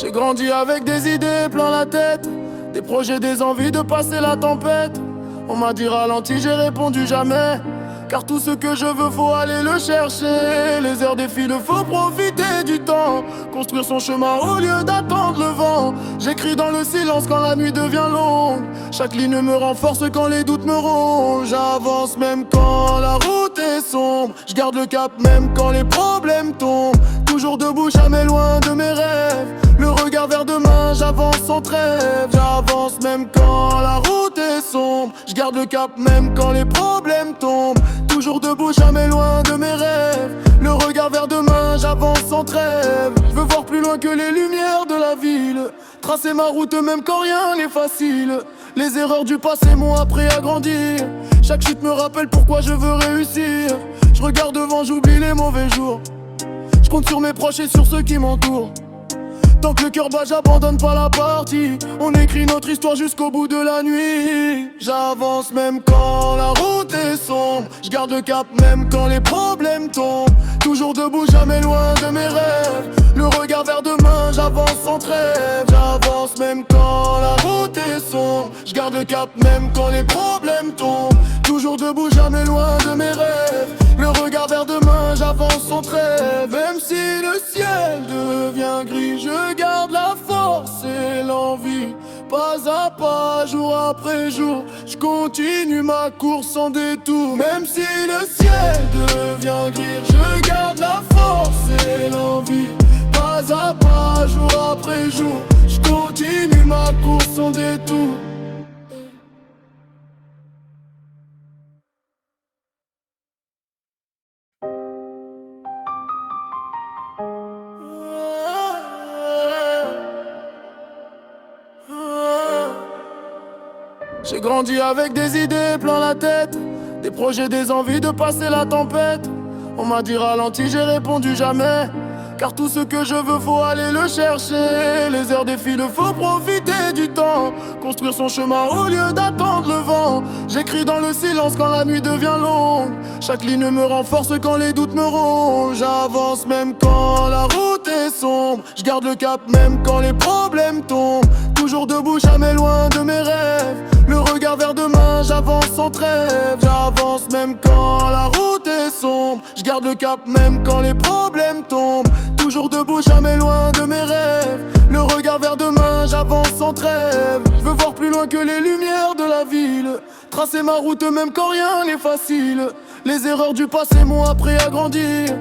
J'ai grandi avec des idées plein la tête, des projets, des envies de passer la tempête. On m'a dit ralenti, j'ai répondu jamais, car tout ce que je veux, faut aller le chercher. Les heures défilent, faut profiter du temps, construire son chemin au lieu d'attendre le vent. J'écris dans le silence quand la nuit devient longue, chaque ligne me renforce quand les doutes me rongent. J'avance même quand la route est sombre, je garde le cap même quand les problèmes tombent. Toujours debout, jamais loin de mes rêves, le regard vers demain, j'avance sans trêve. J'avance même quand la route est sombre, je garde le cap même quand les problèmes tombent. Toujours debout, jamais loin de mes rêves, le regard vers demain, j'avance sans trêve. Je veux voir plus loin que les lumières de la ville, tracer ma route même quand rien n'est facile. Les erreurs du passé m'ont appris à grandir, chaque chute me rappelle pourquoi je veux réussir. Je regarde devant, j'oublie les mauvais jours, je compte sur mes proches et sur ceux qui m'entourent. Tant que le cœur bat, j'abandonne pas la partie. On écrit notre histoire jusqu'au bout de la nuit. J'avance même quand la route est sombre, je garde le cap même quand les problèmes tombent. Toujours debout, jamais loin de mes rêves, le regard vers demain, j'avance sans trêve. J'avance même quand la route est sombre, je garde le cap même quand les problèmes tombent. Toujours debout, jamais loin de mes rêves, le regard vers demain, j'avance sans trêve. Même si le ciel devient gris, je garde la force et l'envie. Pas à pas, jour après jour, je continue ma course sans détour. Même si le ciel devient gris, je garde la force et l'envie. Pas à pas, jour après jour, je continue ma course sans détour. J'ai grandi avec des idées plein la tête, des projets, des envies de passer la tempête. On m'a dit ralenti, j'ai répondu jamais, car tout ce que je veux, faut aller le chercher. Les heures défilent, faut profiter du temps, construire son chemin au lieu d'attendre le vent. J'écris dans le silence quand la nuit devient longue, chaque ligne me renforce quand les doutes me rongent. J'avance même quand la route est sombre, je garde le cap même quand les problèmes tombent. Toujours debout, jamais loin de mes rêves, le regard vers demain, j'avance sans trêve. J'avance même quand la route est sombre, je garde le cap même quand les problèmes tombent. Toujours debout, jamais loin de mes rêves, le regard vers demain, j'avance sans trêve. Je veux voir plus loin que les lumières de la ville, tracer ma route même quand rien n'est facile. Les erreurs du passé m'ont appris à grandir,